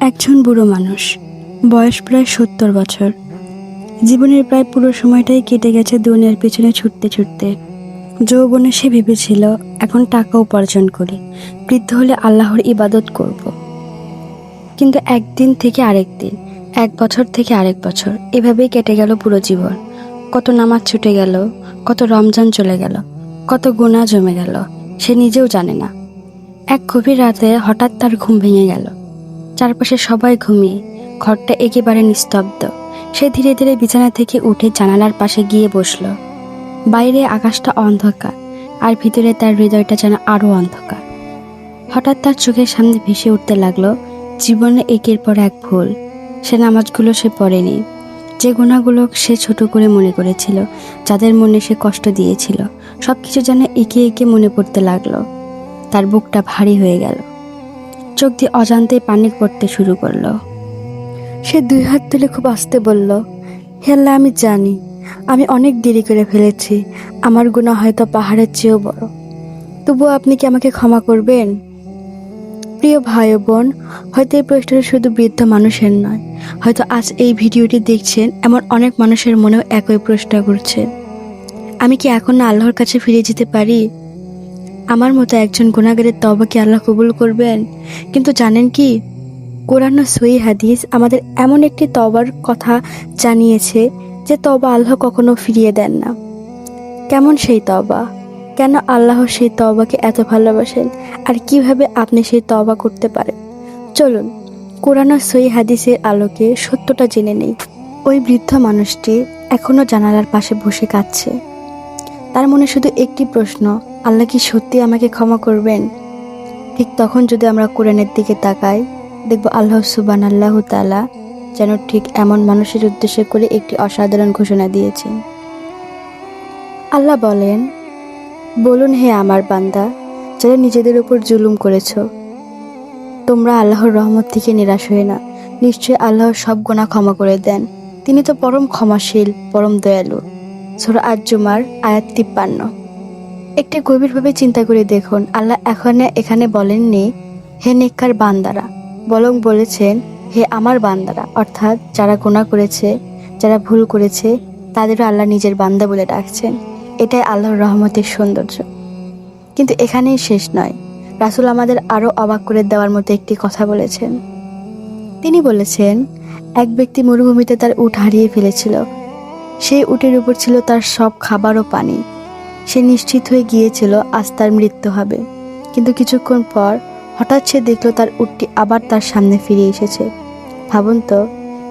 একজন বুড়ো মানুষ, বয়স প্রায় ৭০ বছর। জীবনের প্রায় পুরো সময়টাই কেটে গেছে দুনিয়ার পিছনে ছুটতে ছুটতে। যৌবনে সে ভেবেছিল এখন টাকা উপার্জন করে বৃদ্ধ হলে আল্লাহর ইবাদত করব। কিন্তু একদিন থেকে আরেক দিন, এক বছর থেকে আরেক বছর, এভাবেই কেটে গেল পুরো জীবন। কত নামাজ ছুটে গেল, কত রমজান চলে গেল, কত গুনাহ জমে গেল, সে নিজেও জানে না। এক গভীর রাতে হঠাৎ তার ঘুম ভেঙে গেল। চারপাশে সবাই ঘুমিয়ে, ঘরটা একেবারে নিস্তব্ধ। সে ধীরে ধীরে বিছানা থেকে উঠে জানালার পাশে গিয়ে বসল। বাইরে আকাশটা অন্ধকার, আর ভিতরে তার হৃদয়টা যেন আরো অন্ধকার। হঠাৎ তার চোখের সামনে ভেসে উঠতে লাগলো জীবনে একের পর এক ভুল। সে নামাজগুলো সে পড়েনি, যে গুনাহগুলো সে ছোট করে মনে করেছিল, যাদের মনে সে কষ্ট দিয়েছিল, সবকিছু যেন একে একে মনে পড়তে লাগলো। তার বুকটা ভারী হয়ে গেল, চোখ দিয়ে অজান্তেই পানি পড়তে শুরু করলো। সে দুই হাত তুলে খুব আস্তে বলল, হে আল্লাহ, আমি জানি আমি অনেক দেরি করে ফেলেছি। আমার গুনাহ হয়তো পাহাড়ের চেয়েও বড়, তবুও আপনি কি আমাকে ক্ষমা করবেন? প্রিয় ভাই ও বোন, হয়তো এই প্রশ্নটা শুধু বৃদ্ধ মানুষের নয়, হয়তো আজ এই ভিডিওটি দেখছেন এমন অনেক মানুষের মনেও একই প্রশ্ন ঘুরছে। আমি কি এখন না আল্লাহর কাছে ফিরে যেতে পারি? আমার মতো একজন গুনাহগারের তওবা কি আল্লাহ কবুল করবেন? কিন্তু জানেন কি, কোরআন ও সহিহ হাদিস আমাদের এমন একটি তওবার কথা জানিয়েছে যে তওবা আল্লাহ কখনো ফিরিয়ে দেন না। কেমন সেই তওবা? কেন আল্লাহ সেই তওবাকে এত ভালোবাসেন? আর কিভাবে আপনি সেই তওবা করতে পারেন? চলুন কোরআন ও সহিহ হাদিসের আলোকে সত্যটা জেনে নেই। ওই বৃদ্ধ মানুষটি এখনো জানালার পাশে বসে কাঁদছে। তার মনে শুধু একটি প্রশ্ন, আল্লাহ কি সত্যি আমাকে ক্ষমা করবেন? ঠিক তখন যদি আমরা কোরআনের দিকে তাকাই, দেখব আল্লাহ সুবহানাল্লাহু তাআলা যেন ঠিক এমন মানুষের উদ্দেশ্য করে একটি অসাধারণ ঘোষণা দিয়েছেন। আল্লাহ বলেন, বলুন হে আমার বান্দা, যারা নিজেদের উপর জুলুম করেছ, তোমরা আল্লাহর রহমত থেকে নিরাশ হয়ে না। নিশ্চয়ই আল্লাহ সব গুনাহ ক্ষমা করে দেন। তিনি তো পরম ক্ষমাশীল, পরম দয়ালু। সূরা আজ-জুমার আয়াত 53। একটু গভীরভাবে চিন্তা করে দেখুন, আল্লাহ এখানে বলেননি হে নেককার বান্দারা, বরং বলেছেন হে আমার বান্দারা, অর্থাৎ যারা গুনাহ করেছে, যারা ভুল করেছে, তাদেরও আল্লাহ নিজের বান্দা বলে ডাকছেন। এটাই আল্লাহর রহমতের সৌন্দর্য। কিন্তু এখানেই শেষ নয়। রাসূল আমাদের আরো অবাক করে দেওয়ার মতো একটি কথা বলেছেন। তিনি বলেছেন, এক ব্যক্তি মরুভূমিতে তার উট হারিয়ে ফেলেছিল। সেই উটের উপর ছিল তার সব খাবার ও পানি। সে নিশ্চিত হয়ে গিয়েছিল আজ তার মৃত্যু হবে। কিন্তু কিছুক্ষণ পর হঠাৎ সে দেখল তার উটটি আবার তার সামনে ফিরে এসেছে। ভাবুন তো,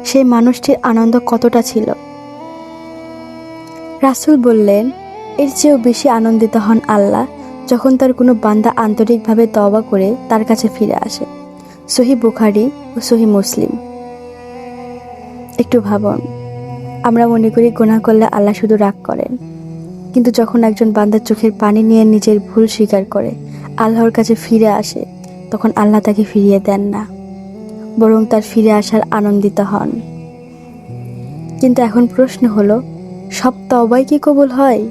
সেই মানুষটির আনন্দ কতটা ছিল। রাসূল বললেন, এর চেয়েও বেশি আনন্দিত হন আল্লাহ যখন তার কোনো বান্দা আন্তরিকভাবে তওবা করে তার কাছে ফিরে আসে। সহিহ বুখারী ও সহিহ মুসলিম। একটু ভাবুন, আমরা মনে করি গুনাহ করলে আল্লাহ শুধু রাগ করেন, কিন্তু যখন একজন বান্দার চোখের পানি নিয়ে নিজের ভুল স্বীকার করে আল্লাহর কাছে ফিরে আসে, তখন আল্লাহ তাকে ফিরিয়ে দেন না, বরং তার ফিরে আসার আনন্দিত হন। কিন্তু এখন প্রশ্ন হলো, সব তওবাই কি কবুল হয়?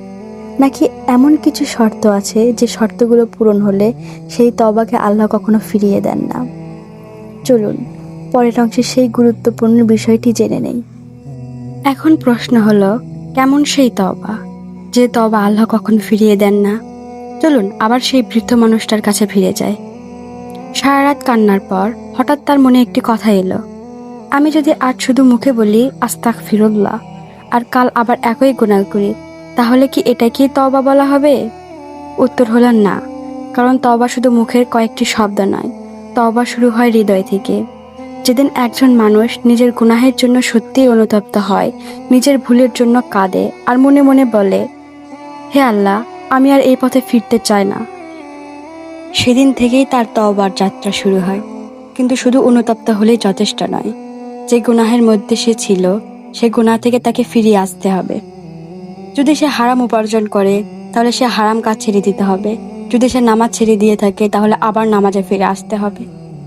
নাকি এমন কিছু শর্ত আছে যে শর্তগুলো পূরণ হলে সেই তওবাকে আল্লাহ কখনো ফিরিয়ে দেন না? চলুন পরের অংশে সেই গুরুত্বপূর্ণ বিষয়টি জেনে নেই। এখন প্রশ্ন হলো, কেমন সেই তওবা, যে তওবা আল্লাহ কখনো ফিরিয়ে দেন না? চলুন আবার সেই বৃদ্ধ মানুষটার কাছে ফিরে যায়। সারা রাত কান্নার পর হঠাৎ তার মনে একটি কথা এলো, আমি যদি আজ শুধু মুখে বলি আস্তাগফিরুল্লাহ, আর কাল আবার একই গুনাহ করি, তাহলে কি এটাকেই তওবা বলা হবে? উত্তর হলো না, কারণ তওবা শুধু মুখের কয়েকটি শব্দ নয়, তওবা শুরু হয় হৃদয় থেকে। যেদিন একজন মানুষ নিজের গুনাহের জন্য সত্যিই অনুতপ্ত হয়, নিজের ভুলের জন্য কাঁদে আর মনে মনে বলে, হে আল্লাহ, আমি আর এই পথে ফিরতে চাই না, সেদিন থেকেই তার তওবার যাত্রা শুরু হয়। কিন্তু শুধু অনুতপ্ত হলেই যথেষ্ট নয়। যে গুনাহের মধ্যে সে ছিল, সে গুনাহ থেকে তাকে ফিরিয়ে আসতে হবে। যদি সে হারাম উপার্জন করে, তাহলে সে হারাম কাজ ছেড়ে দিতে হবে। যদি সে নামাজ ছেড়ে দিয়ে থাকে, তাহলে আবার নামাজে ফিরে আসতে হবে।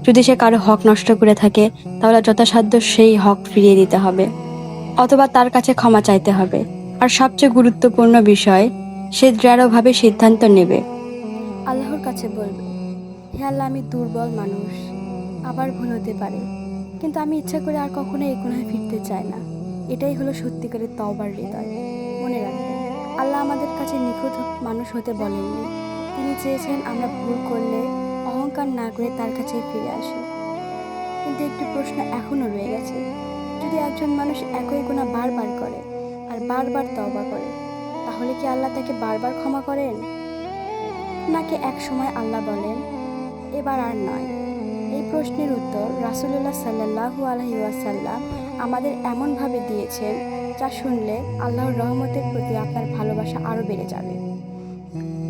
যদি সে কারো হক নষ্ট করে থাকে, তাহলে যথাসাধ্য সেই হক ফিরিয়ে দিতে হবে, অথবা তার কাছে ক্ষমা চাইতে হবে। আর সবচেয়ে গুরুত্বপূর্ণ বিষয়, সে দৃঢ়ভাবে সিদ্ধান্ত নেবে, আল্লাহর কাছে বলবে, হে আল্লাহ, আমি দুর্বল মানুষ, আবার ভুল হতে পারে, কিন্তু আমি ইচ্ছা করে আর কখনো এই গুনাহে ফিরতে চাই না। এটাই হলো সত্যিকারের তওবার হৃদয়। মনে রাখবেন, আল্লাহ আমাদের কাছে নিখুঁত মানুষ হতে বলেননি। তিনি চেয়েছেন আমরা ভুল করলে অহংকার না করে তার কাছেই ফিরে আসি। কিন্তু একটি প্রশ্ন এখনো রয়ে গেছে, যদি একজন মানুষ একই গুনাহ বারবার করে আর বারবার তওবা করে, তাহলে কি আল্লাহ তাকে বারবার ক্ষমা করেন? নাকি এক সময় আল্লাহ বলেন, এবার আর নয়? এই প্রশ্নের উত্তর রাসূলুল্লাহ সাল্লাল্লাহু আলাইহি ওয়াসাল্লাম আমাদের এমনভাবে দিয়েছেন, যা শুনলে আল্লাহর রহমতের প্রতি আপনার ভালোবাসা আরও বেড়ে যাবে।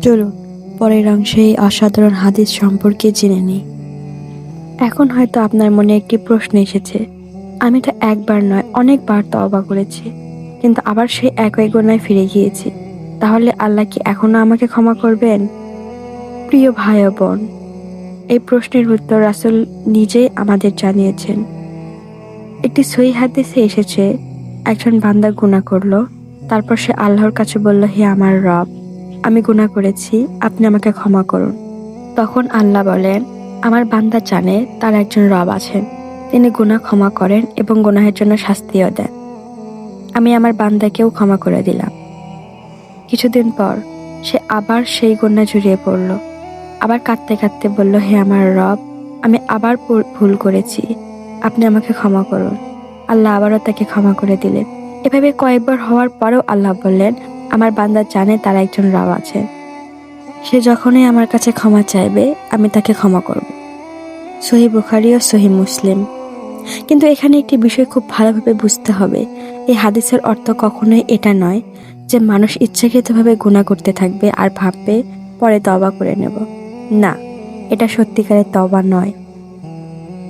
চলুন পরের অংশে এই অসাধারণ হাদিস সম্পর্কে জেনে নিই। এখন হয়তো আপনার মনে একটি প্রশ্ন এসেছে, আমি তো একবার নয় অনেকবার তওবা করেছি, কিন্তু আবার সেই একই গুনাহে ফিরে গিয়েছি, তাহলে আল্লাহ কি এখনো আমাকে ক্ষমা করবেন? প্রিয় ভাই ও বোন, এই প্রশ্নের উত্তর রাসূল নিজেই আমাদের জানিয়েছেন। একটি সহিহ হাদিসে এসেছে, একজন বান্দা গুনাহ করলো, তারপর সে আল্লাহর কাছে বলল, হে আমার রব, আমি গুনাহ করেছি, আপনি আমাকে ক্ষমা করুন। তখন আল্লাহ বলেন, আমার বান্দা জানে তার একজন রব আছেন, তিনি গুনাহ ক্ষমা করেন এবং গুনাহের জন্য শাস্তিও দেন। আমি আমার বান্দাকেও ক্ষমা করে দিলাম। কিছুদিন পর সে আবার সেই গুনাহ জড়িয়ে পড়ল, আবার কাঁদতে কাঁদতে বলল, হে আমার রব, আমি আবার ভুল করেছি, আপনি আমাকে ক্ষমা করুন। আল্লাহ আবারও তাকে ক্ষমা করে দিলেন। এভাবে কয়েকবার হওয়ার পরেও আল্লাহ বললেন, আমার বান্দা জানে তার একজন রব আছে, সে যখনই আমার কাছে ক্ষমা চাইবে আমি তাকে ক্ষমা করব। সহিহ বুখারী ও সহিহ মুসলিম। কিন্তু এখানে একটি বিষয় খুব ভালোভাবে বুঝতে হবে, এই হাদিসের অর্থ কখনোই এটা নয় যে মানুষ ইচ্ছাকৃতভাবে গুনাহ করতে থাকবে আর ভাববে পরে তওবা করে নেব। না, এটা সত্যিকারের তওবা নয়।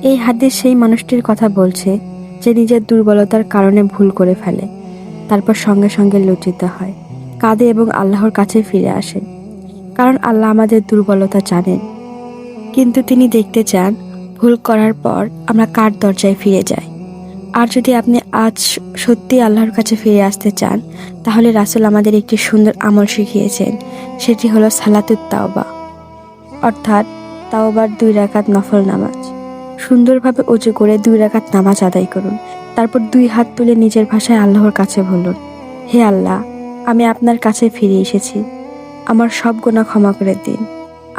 এই হাদিস সেই মানুষটির কথা বলছে যে নিজের দুর্বলতার কারণে ভুল করে ফেলে, তারপর সঙ্গে সঙ্গে লজ্জিত হয়, কাঁদে এবং আল্লাহর কাছে ফিরে আসে। কারণ আল্লাহ আমাদের দুর্বলতা জানেন, কিন্তু তিনি দেখতে চান ভুল করার পর আমরা কার দরজায় ফিরে যাই। আর যদি আপনি আজ সত্যি আল্লাহর কাছে ফিরে আসতে চান, তাহলে রাসূল আমাদের একটি সুন্দর আমল শিখিয়েছেন, সেটি হলো সালাতুত তাওবা, অর্থাৎ তাওবার 2 রাকাত নফল নামাজ। সুন্দরভাবে ওযু করে 2 রাকাত নামাজ আদায় করুন। তারপর 2 হাত তুলে নিজের ভাষায় আল্লাহর কাছে বলুন, হে আল্লাহ, আমি আপনার কাছে ফিরে এসেছি, আমার সব গুনাহ ক্ষমা করে দিন,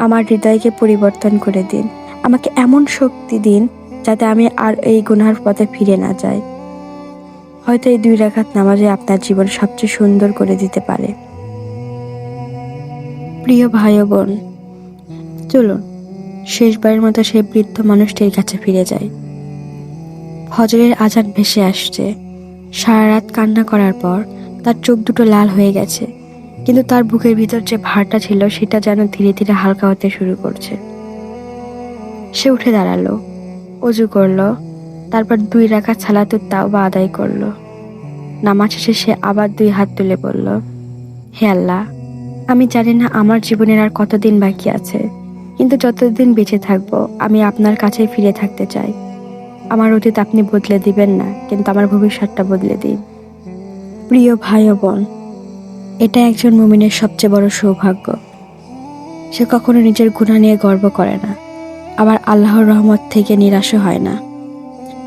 আমার হৃদয়কে পরিবর্তন করে দিন, আমাকে এমন শক্তি দিন যাতে আমি আর এই গুনার পথে ফিরে না যাই। হয়তো এই 2 রাকাত নামাজে আপনার জীবন সবচেয়ে সুন্দর করে দিতে পারে। প্রিয় ভাই ও বোন, চলুন শেষবারের মতো সেই বৃদ্ধ মানুষটির কাছে ফিরে যাই। ফজরের আজান ভেসে আসছে। সারা রাত কান্না করার পর তার চোখ দুটো লাল হয়ে গেছে, কিন্তু তার বুকের ভিতর যে ভারটা ছিল সেটা যেন ধীরে ধীরে হালকা হতে শুরু করছে। সে উঠে দাঁড়ালো, অজু করলো, তারপর 2 রাকাত সালাতুত তাওবা আদায় করলো। নামাজ শেষে সে আবার 2 হাত তুলে বলল, হে আল্লাহ, আমি জানি না আমার জীবনের আর কতদিন বাকি আছে, কিন্তু যতদিন বেঁচে থাকবো আমি আপনার কাছেই ফিরে থাকতে চাই। আমার অতীত আপনি বদলে দিবেন না, কিন্তু আমার ভবিষ্যৎটা বদলে দিন। প্রিয় ভাই ও বোন, এটা একজন মুমিনের সবচেয়ে বড় সৌভাগ্য। সে কখনো নিজের গুনাহ নিয়ে গর্ব করে না, আবার আল্লাহর রহমত থেকে নিরাশও হয় না।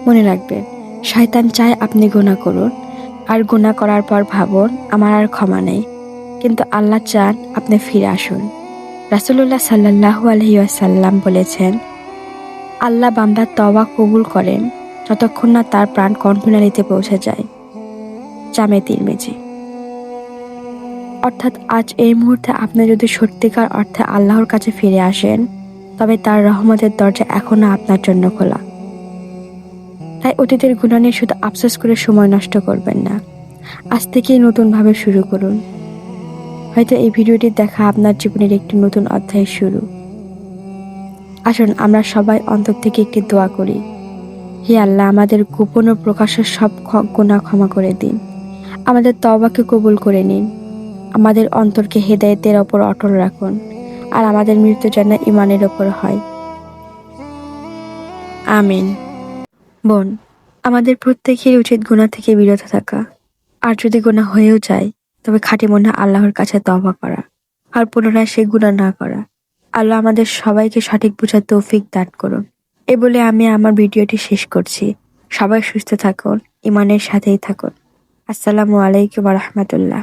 মনে রাখবেন, শয়তান চায় আপনি গুনাহ করুন, আর গুনাহ করার পর ভাবুন আমার আর ক্ষমা নেই, কিন্তু আল্লাহ চান আপনি ফিরে আসুন। রাসূলুল্লাহ সাল্লাল্লাহু আলাইহি ওয়াসাল্লাম বলেছেন, আল্লাহ বান্দার তওবা কবুল করেন যতক্ষণ না তার প্রাণ কণ্ঠনালীতে পৌঁছে যায়। জামে তিরমিজি। অর্থাৎ আজ এই মুহূর্তে আপনি যদি সত্যিকার অর্থে আল্লাহর কাছে ফিরে আসেন, তবে তার রহমতের দরজা এখনো আপনার জন্য খোলা। তাই অতীতের গুনাহ নিয়ে শুধু আফসোস করে সময় নষ্ট করবেন না, আজ থেকেই নতুনভাবে শুরু করুন। হয়তো এই ভিডিওটি দেখা আপনার জীবনের একটি নতুন অধ্যায়ের শুরু। আসুন আমরা সবাই অন্তর থেকে একটি দোয়া করি, হে আল্লাহ, আমাদের গোপন ও প্রকাশ্য সব গুনাহ ক্ষমা করে দিন, আমাদের তওবাকে কবুল করে নিন, আমাদের অন্তরকে হেদায়েতের ওপর অটল রাখুন, আর আমাদের মৃত্যু যেন ঈমানের ওপর হয়। আমিন। বোন, আমাদের প্রত্যেকের উচিত গুনাহ থেকে বিরত থাকা, আর যদি গুনাহ হয়েও যায় তবে খাঁটি মনে আল্লাহর কাছে তওবা করা, আর পুনরায় সে গুনাহ না করা। আল্লাহ আমাদের সবাইকে সঠিক বুঝার তৌফিক দান করুন। এ বলে আমি আমার ভিডিওটি শেষ করছি। সবাই সুস্থ থাকুন, ইমানের সাথেই থাকুন। আসসালামু আলাইকুম ওয়া রাহমাতুল্লাহ।